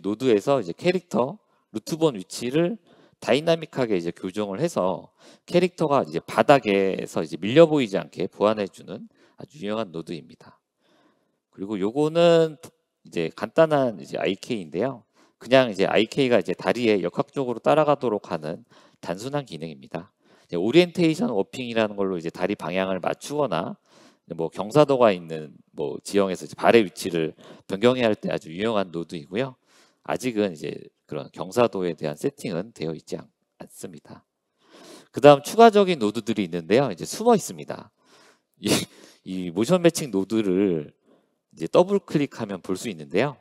노드에서 이제 캐릭터 루트본 위치를 다이나믹하게 이제 교정을 해서 캐릭터가 이제 바닥에서 이제 밀려 보이지 않게 보완해주는 아주 유용한 노드입니다. 그리고 요거는 이제 간단한 이제 IK인데요. 그냥 이제 IK가 이제 다리에 역학적으로 따라가도록 하는 단순한 기능입니다. 오리엔테이션 워핑이라는 걸로 이제 다리 방향을 맞추거나 뭐 경사도가 있는 뭐 지형에서 이제 발의 위치를 변경해야 할 때 아주 유용한 노드이고요. 아직은 이제 그런 경사도에 대한 세팅은 되어 있지 않습니다. 그 다음 추가적인 노드들이 있는데요. 이제 숨어 있습니다. 이 모션 매칭 노드를 이제 더블 클릭하면 볼 수 있는데요.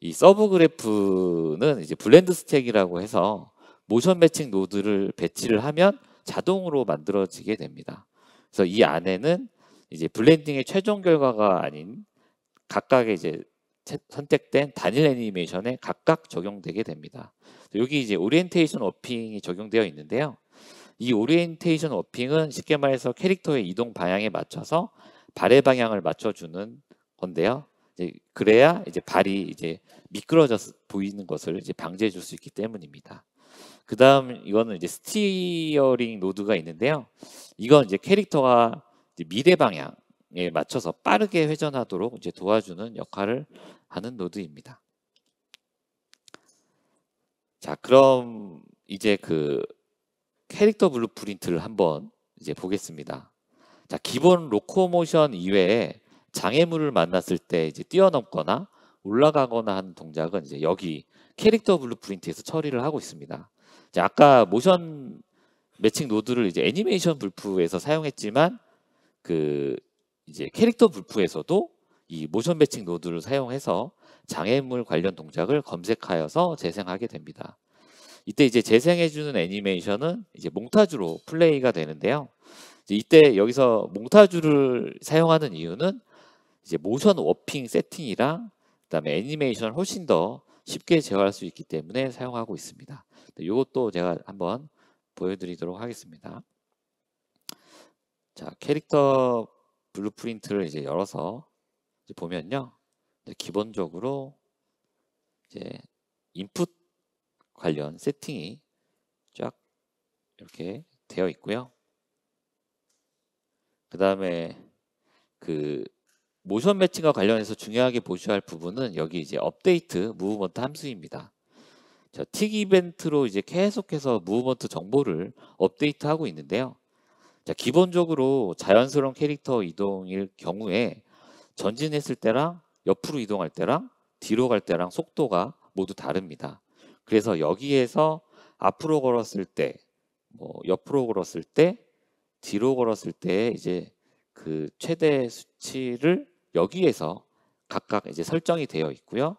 이 서브 그래프는 이제 블렌드 스택이라고 해서 모션 매칭 노드를 배치를 하면 자동으로 만들어지게 됩니다. 그래서 이 안에는 이제 블렌딩의 최종 결과가 아닌 각각의 이제 선택된 단일 애니메이션에 각각 적용되게 됩니다. 여기 이제 오리엔테이션 워핑이 적용되어 있는데요. 이 오리엔테이션 워핑은 쉽게 말해서 캐릭터의 이동 방향에 맞춰서 발의 방향을 맞춰주는 건데요. 이제 그래야 이제 발이 이제 미끄러져 보이는 것을 이제 방지해 줄 수 있기 때문입니다. 그 다음 이거는 이제 스티어링 노드가 있는데요. 이건 이제 캐릭터가 이제 미래 방향에 맞춰서 빠르게 회전하도록 이제 도와주는 역할을 하는 노드입니다. 자, 그럼 이제 그 캐릭터 블루프린트를 한번 이제 보겠습니다. 자, 기본 로코모션 이외에 장애물을 만났을 때 이제 뛰어넘거나 올라가거나 하는 동작은 이제 여기 캐릭터 블루프린트에서 처리를 하고 있습니다. 이제 아까 모션 매칭 노드를 이제 애니메이션 불프에서 사용했지만 그 이제 캐릭터 불프에서도 이 모션 매칭 노드를 사용해서 장애물 관련 동작을 검색하여서 재생하게 됩니다. 이때 이제 재생해주는 애니메이션은 이제 몽타주로 플레이가 되는데요. 이때 여기서 몽타주를 사용하는 이유는 이제 모션 워핑 세팅이랑 그다음에 애니메이션을 훨씬 더 쉽게 제어할 수 있기 때문에 사용하고 있습니다. 이것도 제가 한번 보여드리도록 하겠습니다. 자, 캐릭터 블루프린트를 이제 열어서 이제 보면요, 이제 기본적으로 이제 인풋 관련 세팅이 쫙 이렇게 되어 있고요. 그 다음에 그 모션 매칭과 관련해서 중요하게 보셔야 할 부분은 여기 이제 업데이트 무브먼트 함수입니다. 자, 틱 이벤트로 이제 계속해서 무브먼트 정보를 업데이트하고 있는데요. 자, 기본적으로 자연스러운 캐릭터 이동일 경우에 전진했을 때랑 옆으로 이동할 때랑 뒤로 갈 때랑 속도가 모두 다릅니다. 그래서 여기에서 앞으로 걸었을 때, 뭐 옆으로 걸었을 때 뒤로 걸었을 때 이제 그 최대 수치를 여기에서 각각 이제 설정이 되어 있고요.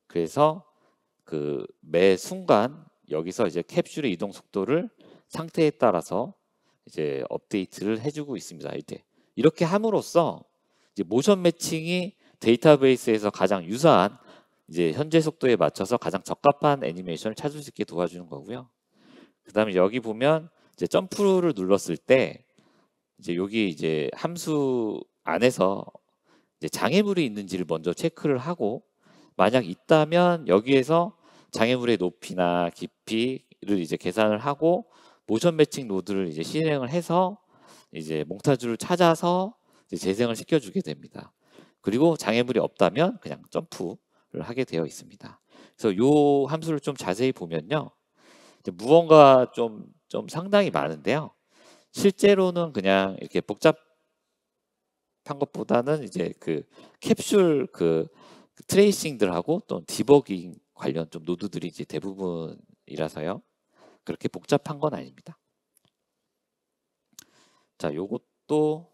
그래서 그 매 순간 여기서 이제 캡슐의 이동 속도를 상태에 따라서 이제 업데이트를 해주고 있습니다. 이때 이렇게 함으로써 이제 모션 매칭이 데이터베이스에서 가장 유사한 이제 현재 속도에 맞춰서 가장 적합한 애니메이션을 찾을 수 있게 도와주는 거고요. 그다음에 여기 보면 이제 점프를 눌렀을 때 이제 여기 이제 함수 안에서 이제 장애물이 있는지를 먼저 체크를 하고 만약 있다면 여기에서 장애물의 높이나 깊이를 이제 계산을 하고 모션 매칭 노드를 이제 실행을 해서 이제 몽타주를 찾아서 이제 재생을 시켜주게 됩니다. 그리고 장애물이 없다면 그냥 점프를 하게 되어 있습니다. 그래서 이 함수를 좀 자세히 보면요, 이제 무언가 좀 상당히 많은데요. 실제로는 그냥 이렇게 복잡한 것보다는 이제 그 캡슐 그 트레이싱들하고 또 디버깅 관련 좀 노드들이 이제 대부분이라서요. 그렇게 복잡한 건 아닙니다. 자, 요것도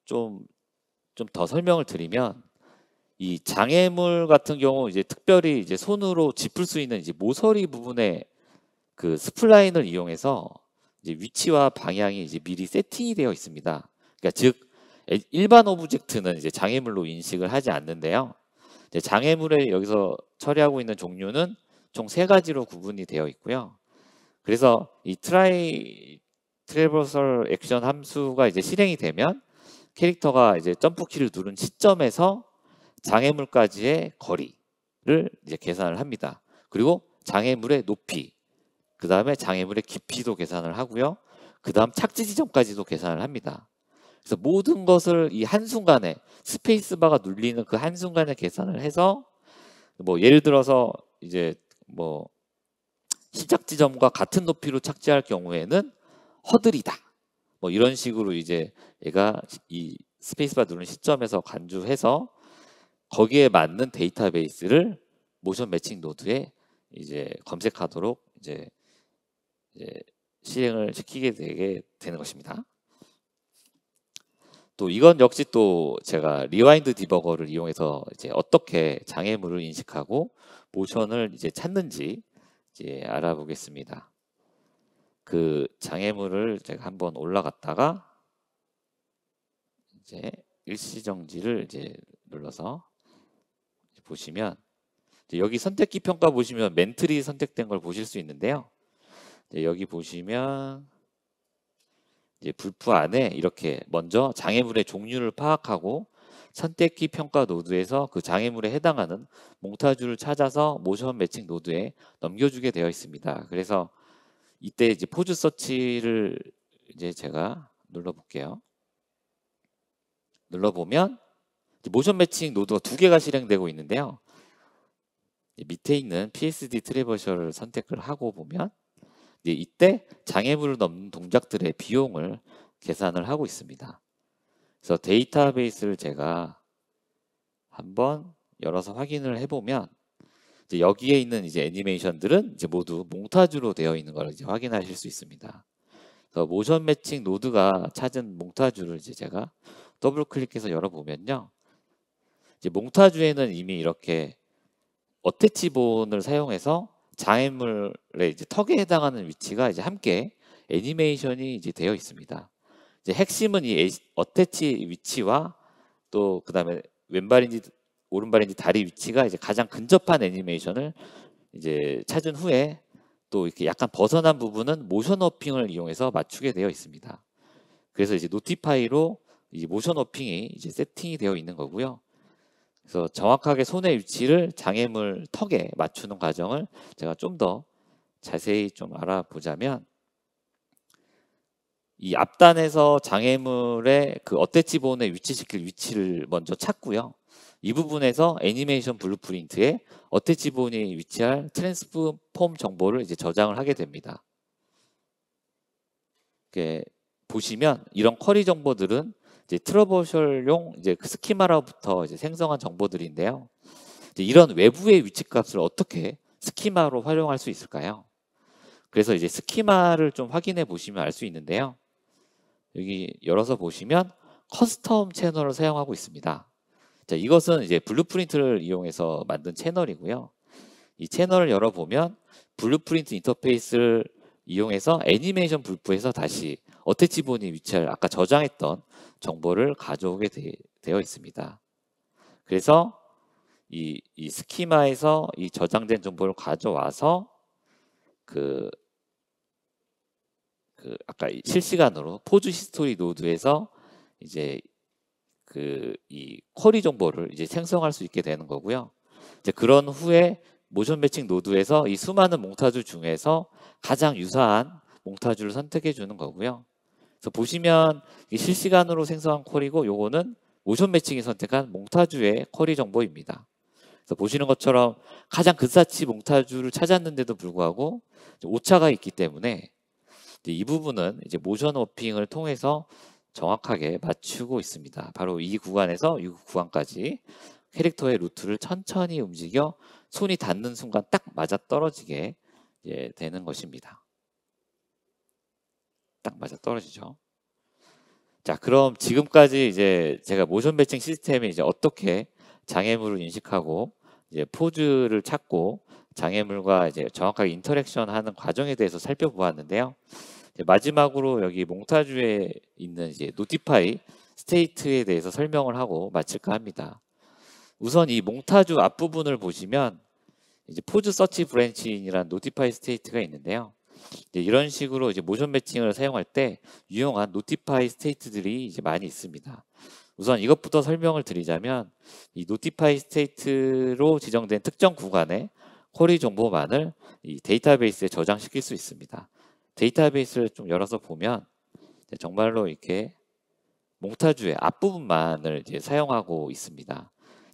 좀 더 설명을 드리면 이 장애물 같은 경우 이제 특별히 이제 손으로 짚을 수 있는 이제 모서리 부분에 그 스플라인을 이용해서 이제 위치와 방향이 이제 미리 세팅이 되어 있습니다. 그러니까 즉 일반 오브젝트는 이제 장애물로 인식을 하지 않는데요. 이제 장애물에 여기서 처리하고 있는 종류는 총 3가지로 구분이 되어 있고요. 그래서 이 트래버설 액션 함수가 이제 실행이 되면 캐릭터가 이제 점프키를 누른 시점에서 장애물까지의 거리를 이제 계산을 합니다. 그리고 장애물의 높이, 그 다음에 장애물의 깊이도 계산을 하고요. 그 다음 착지 지점까지도 계산을 합니다. 그래서 모든 것을 이 한순간에 스페이스바가 눌리는 그 한순간에 계산을 해서 뭐 예를 들어서 이제 뭐 시작 지점과 같은 높이로 착지할 경우에는 허들이다. 뭐 이런 식으로 이제 얘가 이 스페이스바 누르는 시점에서 간주해서 거기에 맞는 데이터베이스를 모션 매칭 노드에 이제 검색하도록 이제 실행을 시키게 되는 것입니다. 또 이건 역시 또 제가 리와인드 디버거를 이용해서 이제 어떻게 장애물을 인식하고 모션을 이제 찾는지 이제 알아보겠습니다. 그 장애물을 제가 한번 올라갔다가 이제 일시정지를 이제 눌러서 보시면 이제 여기 선택기 평가 보시면 멘틀이 선택된 걸 보실 수 있는데요. 이제 여기 보시면 이제 불프 안에 이렇게 먼저 장애물의 종류를 파악하고 선택키 평가 노드에서 그 장애물에 해당하는 몽타주를 찾아서 모션 매칭 노드에 넘겨주게 되어 있습니다. 그래서 이때 이제 포즈 서치를 이제 제가 눌러볼게요. 눌러보면 모션 매칭 노드가 2개가 실행되고 있는데요. 밑에 있는 PSD 트래버셜을 선택을 하고 보면 이때 장애물을 넘는 동작들의 비용을 계산을 하고 있습니다. 그래서 데이터베이스를 제가 한번 열어서 확인을 해보면 이제 여기에 있는 이제 애니메이션들은 이제 모두 몽타주로 되어 있는 걸 이제 확인하실 수 있습니다. 그래서 모션 매칭 노드가 찾은 몽타주를 이제 제가 더블 클릭해서 열어보면요. 이제 몽타주에는 이미 이렇게 어태치본을 사용해서 장애물의 이제 턱에 해당하는 위치가 이제 함께 애니메이션이 이제 되어 있습니다. 이제 핵심은 이 어태치 위치와 또 그다음에 왼발인지 오른발인지 다리 위치가 이제 가장 근접한 애니메이션을 이제 찾은 후에 또 이렇게 약간 벗어난 부분은 모션 워핑을 이용해서 맞추게 되어 있습니다. 그래서 이제 노티파이로 이 모션 워핑이 이제 세팅이 되어 있는 거고요. 그래서 정확하게 손의 위치를 장애물 턱에 맞추는 과정을 제가 좀 더 자세히 좀 알아보자면 이 앞단에서 장애물의 그 어태치본에 위치시킬 위치를 먼저 찾고요. 이 부분에서 애니메이션 블루프린트에 어태치본이 위치할 트랜스폼 정보를 이제 저장을 하게 됩니다. 이렇게 보시면 이런 쿼리 정보들은 이제 트러블셜용 이제 그 스키마로부터 이제 생성한 정보들인데요. 이제 이런 외부의 위치 값을 어떻게 스키마로 활용할 수 있을까요? 그래서 이제 스키마를 좀 확인해 보시면 알 수 있는데요. 여기 열어서 보시면 커스텀 채널을 사용하고 있습니다. 자, 이것은 이제 블루프린트를 이용해서 만든 채널이고요. 이 채널을 열어보면 블루프린트 인터페이스를 이용해서 애니메이션 불프에서 다시 어태치 본이 위치할 아까 저장했던 정보를 가져오게 되어 있습니다. 그래서 이 스키마에서 이 저장된 정보를 가져와서 아까 실시간으로 포즈 히스토리 노드에서 이제 이 쿼리 정보를 이제 생성할 수 있게 되는 거고요. 이제 그런 후에 모션 매칭 노드에서 이 수많은 몽타주 중에서 가장 유사한 몽타주를 선택해 주는 거고요. 그래서 보시면 실시간으로 생성한 쿼리고 요거는 모션 매칭이 선택한 몽타주의 쿼리 정보입니다. 그래서 보시는 것처럼 가장 근사치 몽타주를 찾았는데도 불구하고 오차가 있기 때문에 이 부분은 이제 모션 워핑을 통해서 정확하게 맞추고 있습니다. 바로 이 구간에서 이 구간까지 캐릭터의 루트를 천천히 움직여 손이 닿는 순간 딱 맞아 떨어지게 되는 것입니다. 딱 맞아 떨어지죠. 자, 그럼 지금까지 이제 제가 모션 매칭 시스템이 이제 어떻게 장애물을 인식하고 이제 포즈를 찾고 장애물과 이제 정확하게 인터랙션하는 과정에 대해서 살펴보았는데요. 마지막으로 여기 몽타주에 있는 이제 노티파이 스테이트에 대해서 설명을 하고 마칠까 합니다. 우선 이 몽타주 앞부분을 보시면 이제 포즈 서치 브랜치인이라는 노티파이 스테이트가 있는데요. 이런 식으로 이제 모션 매칭을 사용할 때 유용한 노티파이 스테이트들이 이제 많이 있습니다. 우선 이것부터 설명을 드리자면 이 노티파이 스테이트로 지정된 특정 구간의 쿼리 정보만을 이 데이터베이스에 저장시킬 수 있습니다. 데이터베이스를 좀 열어서 보면 정말로 이렇게 몽타주의 앞부분만을 이제 사용하고 있습니다.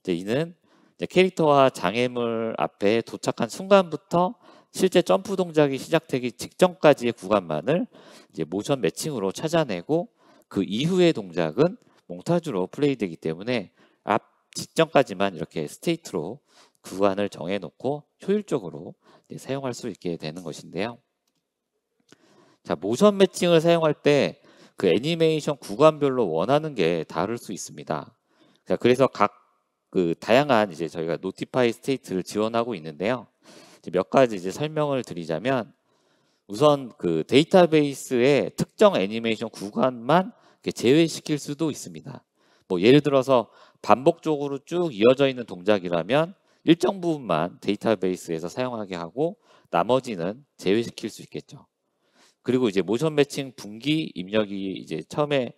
이는 이제 캐릭터와 장애물 앞에 도착한 순간부터 실제 점프 동작이 시작되기 직전까지의 구간만을 이제 모션 매칭으로 찾아내고 그 이후의 동작은 몽타주로 플레이되기 때문에 앞 직전까지만 이렇게 스테이트로 구간을 정해놓고 효율적으로 사용할 수 있게 되는 것인데요. 자, 모션 매칭을 사용할 때 그 애니메이션 구간별로 원하는 게 다를 수 있습니다. 자, 그래서 각 다양한 이제 저희가 노티파이 스테이트를 지원하고 있는데요. 이제 몇 가지 이제 설명을 드리자면 우선 그 데이터베이스의 특정 애니메이션 구간만 제외시킬 수도 있습니다. 뭐 예를 들어서 반복적으로 쭉 이어져 있는 동작이라면 일정 부분만 데이터베이스에서 사용하게 하고 나머지는 제외시킬 수 있겠죠. 그리고 이제 모션 매칭 분기 입력이 이제 처음에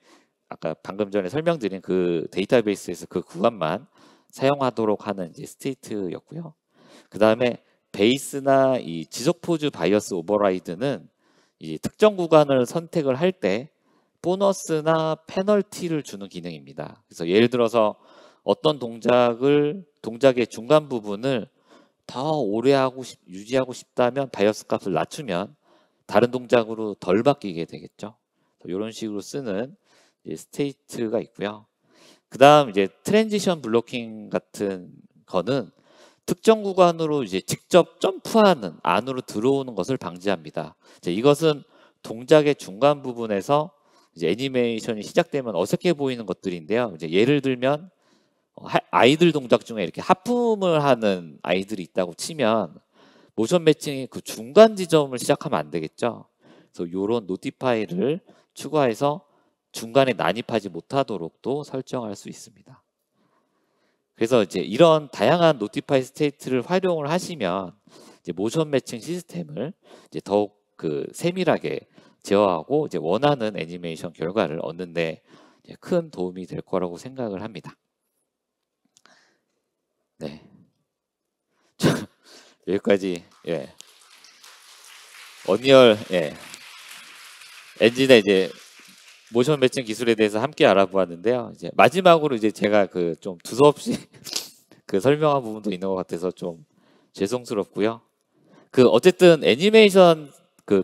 아까 방금 전에 설명드린 그 데이터베이스에서 그 구간만 사용하도록 하는 이제 스테이트였고요. 그 다음에 베이스나 이 지속 포즈 바이어스 오버라이드는 이 특정 구간을 선택을 할 때 보너스나 페널티를 주는 기능입니다. 그래서 예를 들어서 어떤 동작의 중간 부분을 더 오래 유지하고 싶다면 바이어스 값을 낮추면 다른 동작으로 덜 바뀌게 되겠죠. 이런 식으로 쓰는 스테이트가 있고요. 그 다음 이제 트랜지션 블로킹 같은 거는 특정 구간으로 이제 직접 점프하는 안으로 들어오는 것을 방지합니다. 이것은 동작의 중간 부분에서 이제 애니메이션이 시작되면 어색해 보이는 것들인데요. 이제 예를 들면 아이들 동작 중에 이렇게 하품을 하는 아이들이 있다고 치면 모션 매칭이 그 중간 지점을 시작하면 안 되겠죠. 그래서 이런 노티파이를 추가해서 중간에 난입하지 못하도록도 설정할 수 있습니다. 그래서 이제 이런 다양한 노티파이 스테이트를 활용을 하시면 이제 모션 매칭 시스템을 이제 더욱 세밀하게 제어하고 이제 원하는 애니메이션 결과를 얻는데 큰 도움이 될 거라고 생각을 합니다. 네. 여기까지 언리얼 엔진의 이제 모션 매칭 기술에 대해서 함께 알아보았는데요. 이제 마지막으로 이제 제가 좀 두서없이 설명한 부분도 있는 것 같아서 좀 죄송스럽고요. 어쨌든 애니메이션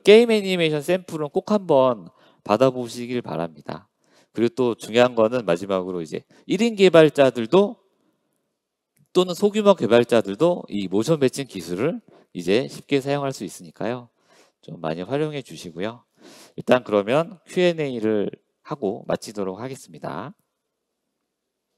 게임 애니메이션 샘플은 꼭 한번 받아보시길 바랍니다. 그리고 또 중요한 거는 마지막으로 이제 1인 개발자들도 또는 소규모 개발자들도 이 모션 매칭 기술을 이제 쉽게 사용할 수 있으니까요. 좀 많이 활용해 주시고요. 일단 그러면 Q&A를 하고 마치도록 하겠습니다.